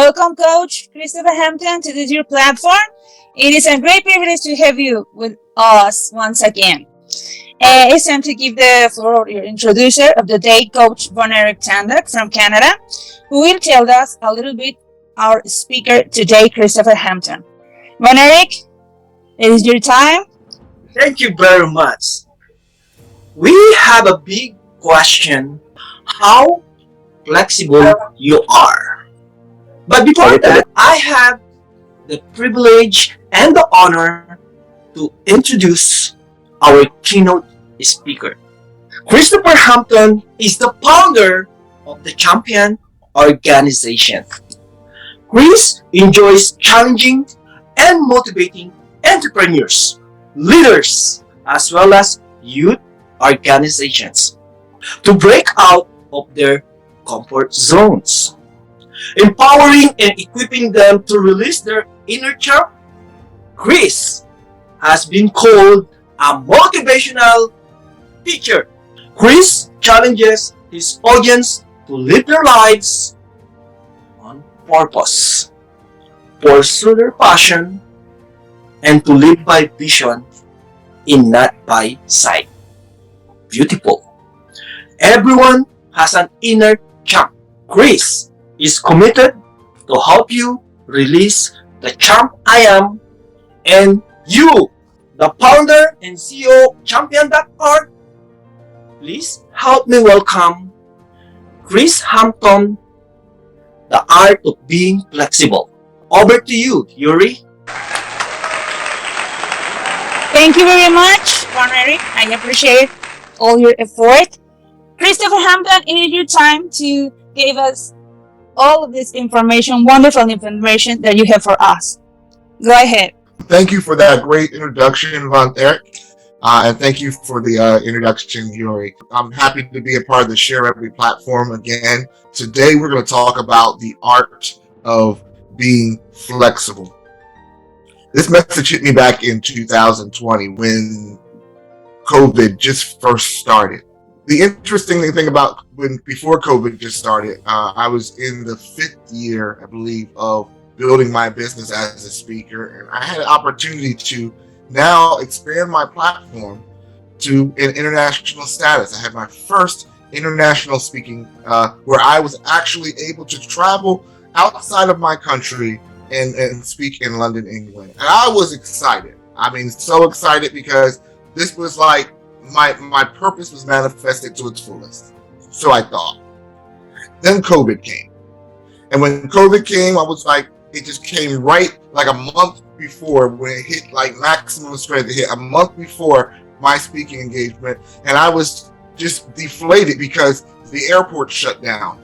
Welcome, Coach Christopher Hampton, to this your platform. It is a great privilege to have you with us once again. It's time to give the floor to your introducer of the day, Coach Von Eric Tandock from Canada, who will tell us a little bit our speaker today, Christopher Hampton. Von Eric, it is your time. Thank you very much. We have a big question: how flexible you are. But before that, I have the privilege and the honor to introduce our keynote speaker. Christopher Hampton is the founder of the Champion organization. Chris enjoys challenging and motivating entrepreneurs, leaders, as well as youth organizations to break out of their comfort zones, empowering and equipping them to release their inner champ. Chris has been called a motivational teacher. Chris challenges his audience to live their lives on purpose, pursue their passion, and to live by vision and not by sight. Beautiful. Everyone has an inner champ. Chris is committed to help you release the champ I am, and you, the founder and CEO of Champion.org, please help me welcome Chris Hampton, the art of being flexible. Over to you, Yuri. Thank you very much, Von Eric. I appreciate all your effort. Christopher Hampton, it is your time to give us all of this information, wonderful information that you have for us. Go ahead. Thank you for that great introduction, Von Eric. And thank you for the introduction, Yuri. I'm happy to be a part of the sharEvery platform again. Today, we're going to talk about the art of being flexible. This message hit me back in 2020 when COVID just first started. The interesting thing about before COVID just started, I was in the 5th year, I believe, of building my business as a speaker, and I had an opportunity to now expand my platform to an international status. I had my first international speaking where I was actually able to travel outside of my country and speak in London, England. And I was excited. I mean, so excited because this was like my purpose was manifested to its fullest. So I thought. Then COVID came. And when COVID came, I was like, it just came right like a month before when it hit like maximum strength. It hit a month before my speaking engagement. And I was just deflated because the airport shut down.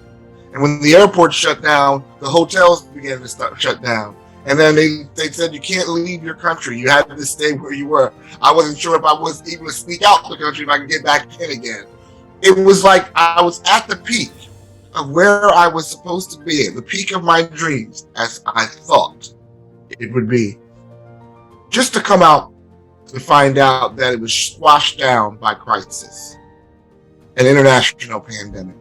And when the airport shut down, the hotels began to shut down. And then they said you can't leave your country. You had to stay where you were. I wasn't sure if I was able to sneak out the country if I could get back in again. It was like I was at the peak of where I was supposed to be, at the peak of my dreams, as I thought it would be. Just to come out to find out that it was squashed down by crisis, an international pandemic.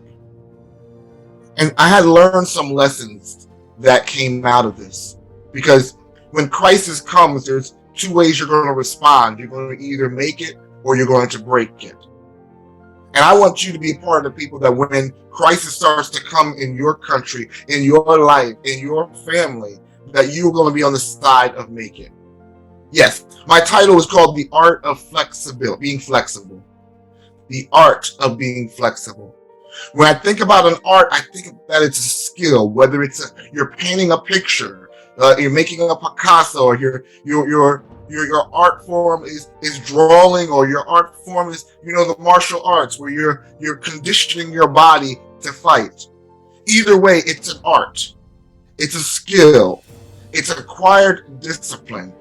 And I had learned some lessons that came out of this. Because when crisis comes, there's two ways you're going to respond. You're going to either make it or you're going to break it. And I want you to be a part of the people that when crisis starts to come in your country, in your life, in your family, that you're going to be on the side of make it. Yes, my title is called The Art of Flexibility, being flexible. The art of being flexible. When I think about an art, I think that it's a skill, whether you're painting a picture, you're making a Picasso, or your art form is drawing, or your art form is the martial arts where you're conditioning your body to fight. Either way, it's an art. It's a skill. It's an acquired discipline.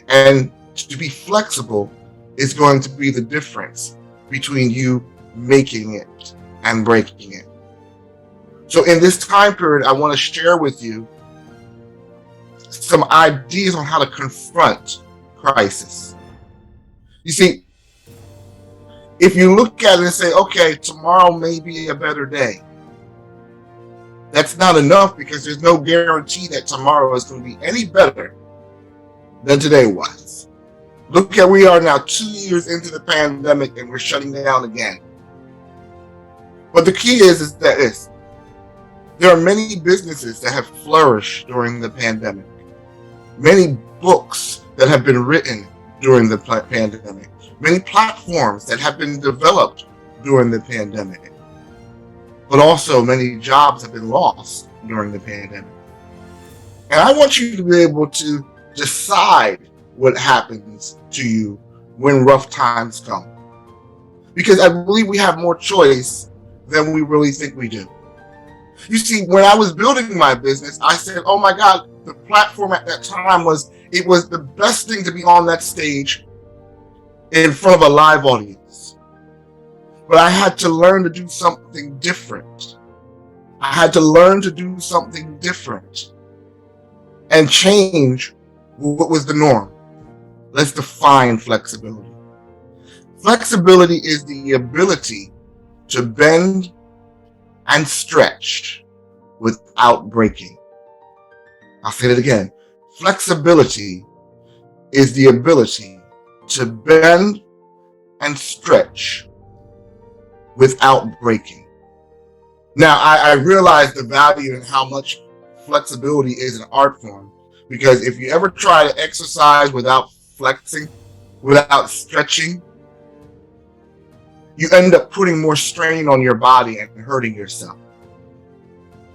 And to be flexible is going to be the difference between you making it and breaking it. So in this time period, I want to share with you some ideas on how to confront crisis. You see, if you look at it and say, okay, tomorrow may be a better day, That's not enough because there's no guarantee that tomorrow is going to be any better than today was. Look at where we are now, 2 years into the pandemic, and we're shutting down again. But the key is that there are many businesses that have flourished during the pandemic. Many books that have been written during the pandemic. Many platforms that have been developed during the pandemic. But also many jobs have been lost during the pandemic. And I want you to be able to decide what happens to you when rough times come. Because I believe we have more choice than we really think we do. You see, when I was building my business, I said, oh my God, the platform at that time was the best thing to be on that stage in front of a live audience. But I had to learn to do something different. I had to learn to do something different and change what was the norm. Let's define flexibility. Flexibility is the ability to bend and stretch without breaking. I'll say it again. Flexibility is the ability to bend and stretch without breaking. Now, I realize the value in how much flexibility is an art form, because if you ever try to exercise without flexing, without stretching, you end up putting more strain on your body and hurting yourself.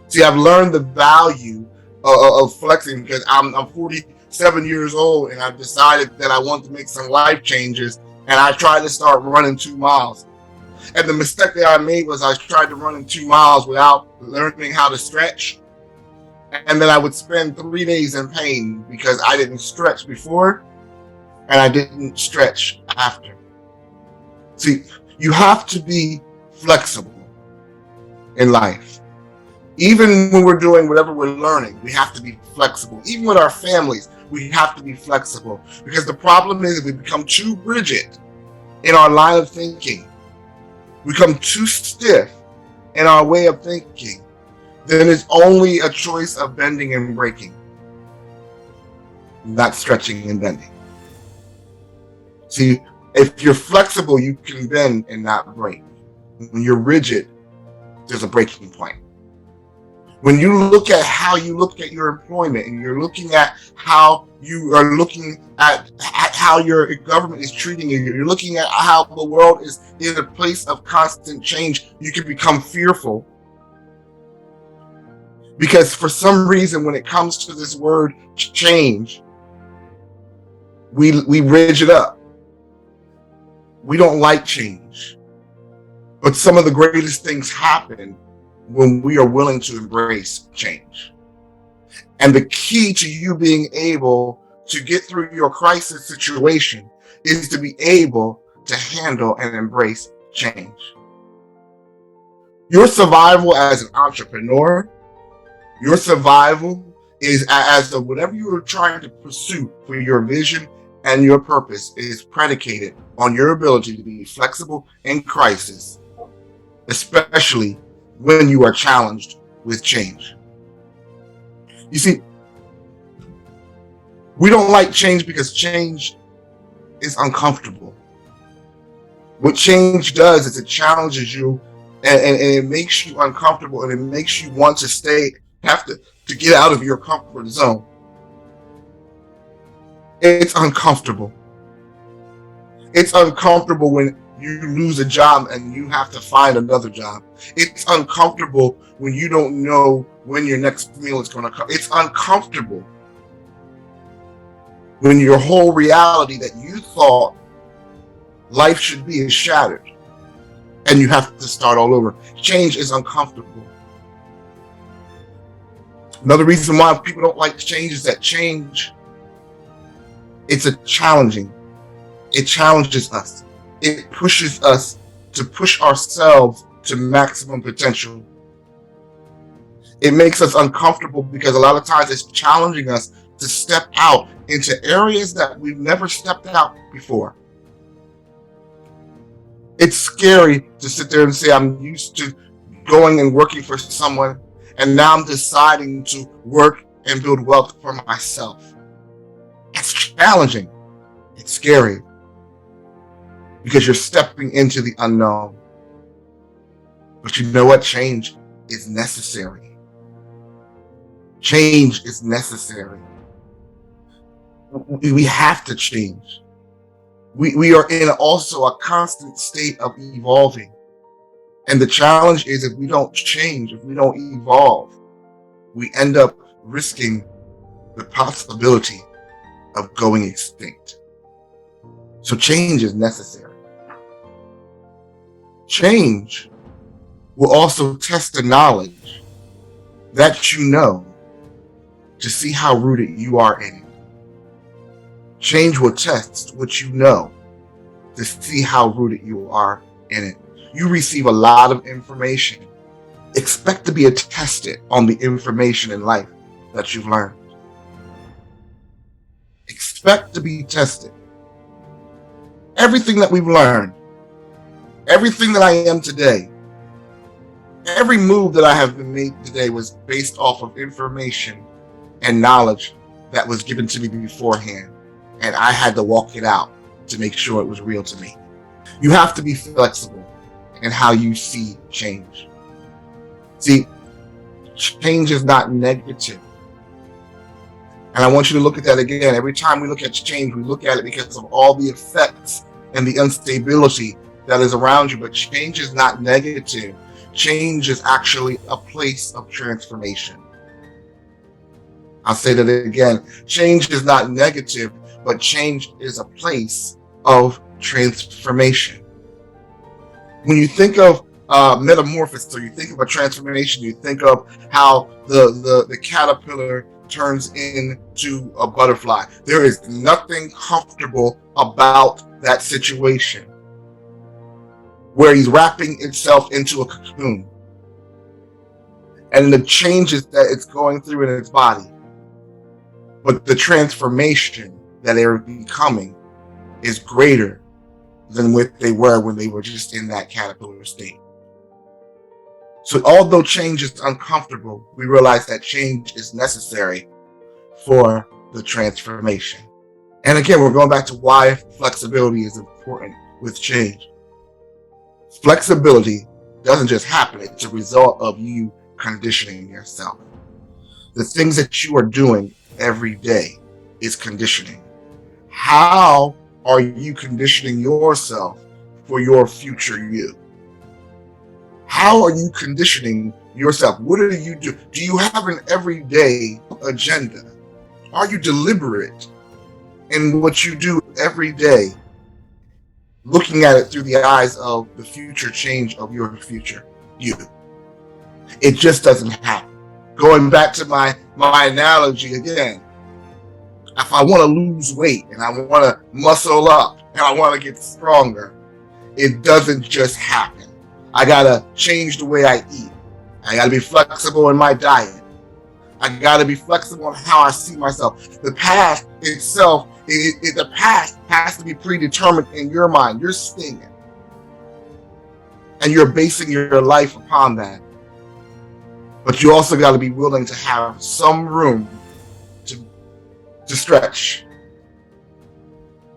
See, I've learned the value of flexing because I'm 47 years old and I've decided that I want to make some life changes, and I tried to start running 2 miles. And the mistake that I made was I tried to run in 2 miles without learning how to stretch. And then I would spend 3 days in pain because I didn't stretch before and I didn't stretch after. See, you have to be flexible in life. Even when we're doing whatever we're learning, we have to be flexible. Even with our families, we have to be flexible. Because the problem is if we become too rigid in our line of thinking, we become too stiff in our way of thinking, then it's only a choice of bending and breaking, not stretching and bending. See, if you're flexible, you can bend and not break. When you're rigid, there's a breaking point. When you look at how you look at your employment and you're looking at how you are looking at how your government is treating you, you're looking at how the world is in a place of constant change, you can become fearful. Because for some reason, when it comes to this word change, we rigid up. We don't like change. But some of the greatest things happen when we are willing to embrace change. And the key to you being able to get through your crisis situation is to be able to handle and embrace change. Your survival as an entrepreneur, your survival is as of whatever you are trying to pursue for your vision and your purpose is predicated on your ability to be flexible in crisis, especially when you are challenged with change. You see, we don't like change because change is uncomfortable. What change does is it challenges you and it makes you uncomfortable, and it makes you want to have to get out of your comfort zone. It's uncomfortable. It's uncomfortable when you lose a job and you have to find another job. It's uncomfortable when you don't know when your next meal is going to come. It's uncomfortable when your whole reality that you thought life should be is shattered and you have to start all over. Change is uncomfortable. Another reason why people don't like change is that change, it's challenging. It challenges us. It pushes us to push ourselves to maximum potential. It makes us uncomfortable because a lot of times it's challenging us to step out into areas that we've never stepped out before. It's scary to sit there and say, I'm used to going and working for someone, And now I'm deciding to work and build wealth for myself. It's challenging. It's scary. Because you're stepping into the unknown. But you know what? Change is necessary. Change is necessary. We have to change. We are in also a constant state of evolving. And the challenge is, if we don't change, if we don't evolve, we end up risking the possibility of going extinct. So change is necessary. Change will also test the knowledge that you know to see how rooted you are in it. Change will test what you know to see how rooted you are in it. You receive a lot of information. Expect to be tested on the information in life that you've learned. Expect to be tested. Everything that we've learned, everything that I am today, every move that I have been made today was based off of information and knowledge that was given to me beforehand. And I had to walk it out to make sure it was real to me. You have to be flexible in how you see change. See, change is not negative. And I want you to look at that again. Every time we look at change, we look at it because of all the effects and the instability that is around you. But change is not negative. Change is actually a place of transformation. I'll say that again. Change is not negative, but change is a place of transformation. When you think of metamorphosis, or you think of a transformation, you think of how the caterpillar turns into a butterfly. There is nothing comfortable about that situation where he's wrapping itself into a cocoon and the changes that it's going through in its body. But the transformation that they're becoming is greater than what they were when they were just in that caterpillar state. So although change is uncomfortable, we realize that change is necessary for the transformation. And again, we're going back to why flexibility is important with change. Flexibility doesn't just happen. It's a result of you conditioning yourself. The things that you are doing every day is conditioning. How are you conditioning yourself for your future you? How are you conditioning yourself? What do you do? Do you have an everyday agenda? Are you deliberate in what you do every day, looking at it through the eyes of the future change of your future you? It just doesn't happen. Going back to my analogy again, if I want to lose weight and I want to muscle up and I want to get stronger, it doesn't just happen. I got to change the way I eat. I got to be flexible in my diet. I got to be flexible on how I see myself. The path itself, the path has to be predetermined in your mind. You're seeing it. And you're basing your life upon that. But you also got to be willing to have some room to stretch.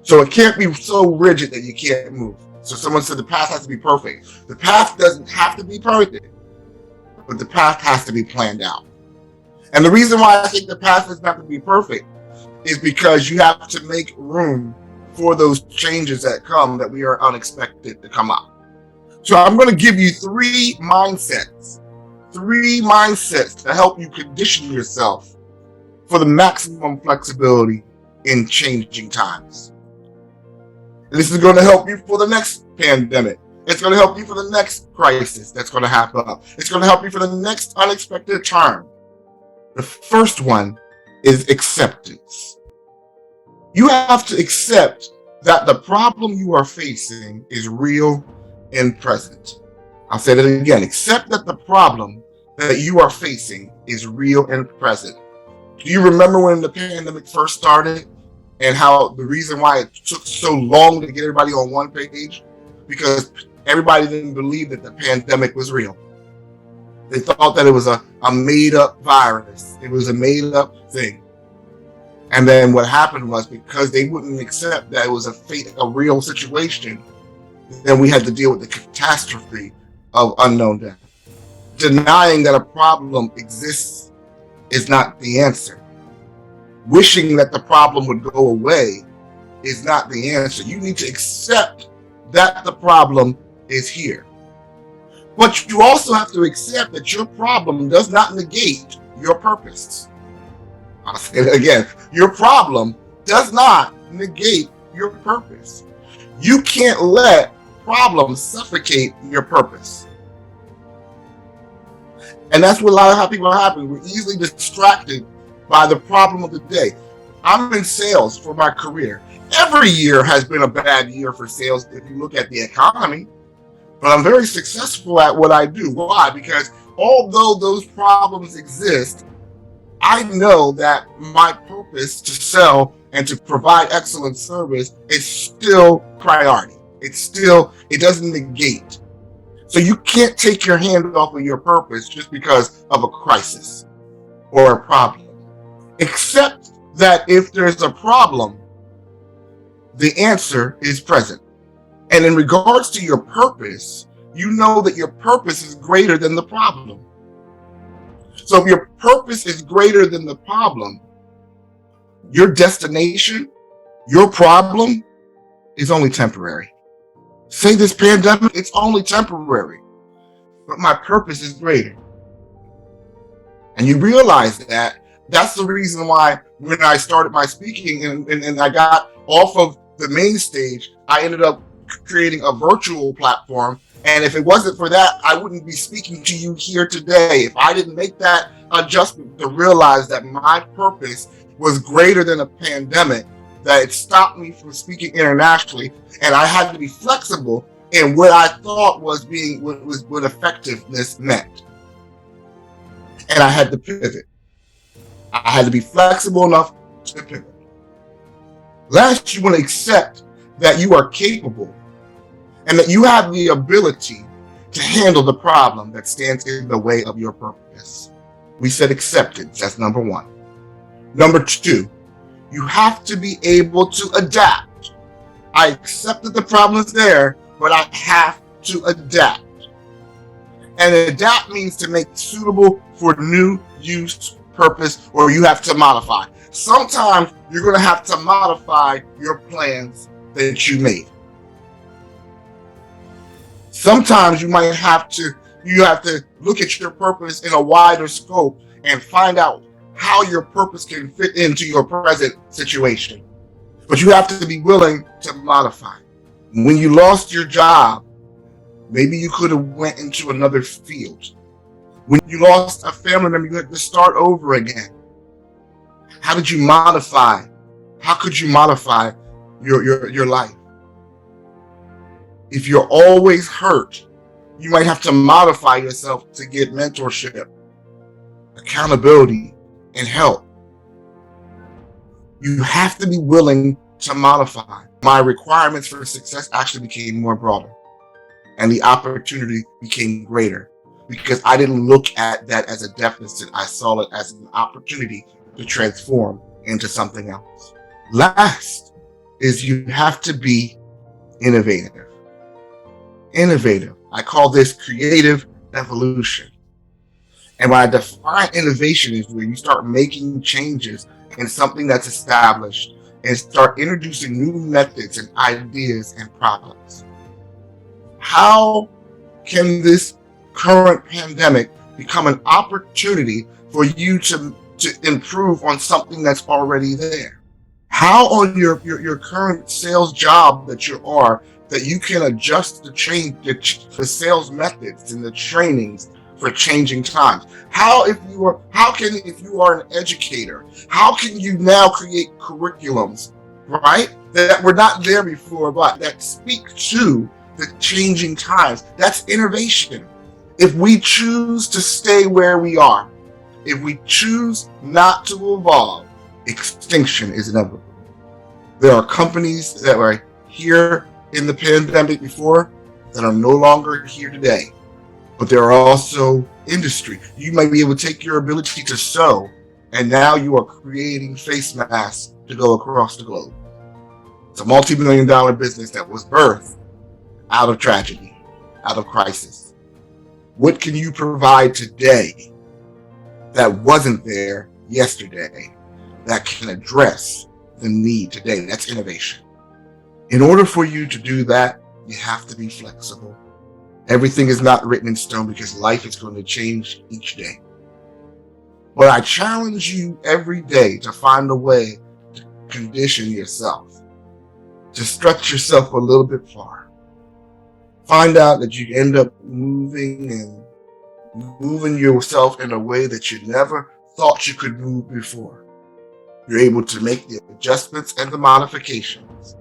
So it can't be so rigid that you can't move. So someone said the path has to be perfect. The path doesn't have to be perfect, but the path has to be planned out. And the reason why I think the path doesn't have to be perfect is because you have to make room for those changes that come that we are unexpected to come up. So I'm going to give you three mindsets to help you condition yourself for the maximum flexibility in changing times. And this is going to help you for the next pandemic. It's going to help you for the next crisis that's going to happen. It's going to help you for the next unexpected turn. The first one is acceptance. You have to accept that the problem you are facing is real and present. I'll say that again. Accept that the problem that you are facing is real and present. Do you remember when the pandemic first started and how the reason why it took so long to get everybody on one page? Because everybody didn't believe that the pandemic was real. They thought that it was a made-up virus. It was a made-up thing. And then what happened was, because they wouldn't accept that it was a real situation, then we had to deal with the catastrophe of unknown death. Denying that a problem exists is not the answer. Wishing that the problem would go away is not the answer. You need to accept that the problem is here. But you also have to accept that your problem does not negate your purpose. I'll say it again. Your problem does not negate your purpose. You can't let problems suffocate your purpose. And that's what a lot of people happen. We're easily distracted by the problem of the day. I'm in sales for my career. Every year has been a bad year for sales if you look at the economy. But I'm very successful at what I do. Why? Because although those problems exist, I know that my purpose to sell and to provide excellent service is still priority. It doesn't negate. So you can't take your hand off of your purpose just because of a crisis or a problem. Except that if there's a problem, the answer is present. And in regards to your purpose, you know that your purpose is greater than the problem. So if your purpose is greater than the problem, your destination, your problem is only temporary. Say this pandemic, it's only temporary, but my purpose is greater. And you realize that. That's the reason why when I started my speaking and I got off of the main stage, I ended up creating a virtual platform. And if it wasn't for that, I wouldn't be speaking to you here today. If I didn't make that adjustment to realize that my purpose was greater than a pandemic, that it stopped me from speaking internationally, and I had to be flexible in what I thought was what effectiveness meant. And I had to pivot. I had to be flexible enough to pivot. Last, you want to accept that you are capable and that you have the ability to handle the problem that stands in the way of your purpose. We said acceptance, that's number one. Number two, you have to be able to adapt. I accept that the problem is there, but I have to adapt. And adapt means to make suitable for new use, purpose, or you have to modify. Sometimes you're going to have to modify your plans that you made. Sometimes you have to look at your purpose in a wider scope and find out how your purpose can fit into your present situation. But you have to be willing to modify. When you lost your job, maybe you could have went into another field. When you lost a family member, you had to start over again. How did you modify? How could you modify your life? If you're always hurt, you might have to modify yourself to get mentorship, accountability, and help. You have to be willing to modify. My requirements for success actually became more broader, and the opportunity became greater because I didn't look at that as a deficit. I saw it as an opportunity to transform into something else. Last is you have to be innovative. Innovative. I call this creative evolution. And when I define innovation is where you start making changes in something that's established and start introducing new methods and ideas and products. How can this current pandemic become an opportunity for you to improve on something that's already there? How on your current sales job that you are, that you can adjust the sales methods and the trainings for changing times? If you are an educator, how can you now create curriculums, right, that were not there before, but that speak to the changing times? That's innovation. If we choose to stay where we are, if we choose not to evolve, extinction is inevitable. There are companies that were here in the pandemic before that are no longer here today. But there are also industry. You might be able to take your ability to sew, and now you are creating face masks to go across the globe. It's a multi-million-dollar business that was birthed out of tragedy, out of crisis. What can you provide today that wasn't there yesterday that can address the need today? That's innovation. In order for you to do that, you have to be flexible. Everything is not written in stone because life is going to change each day. But I challenge you every day to find a way to condition yourself, to stretch yourself a little bit far. Find out that you end up moving yourself in a way that you never thought you could move before. You're able to make the adjustments and the modifications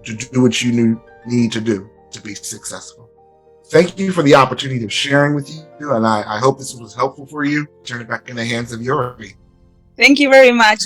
to do what you need to do to be successful. Thank you for the opportunity of sharing with you, and I hope this was helpful for you. Turn it back in the hands of Yuri. Thank you very much.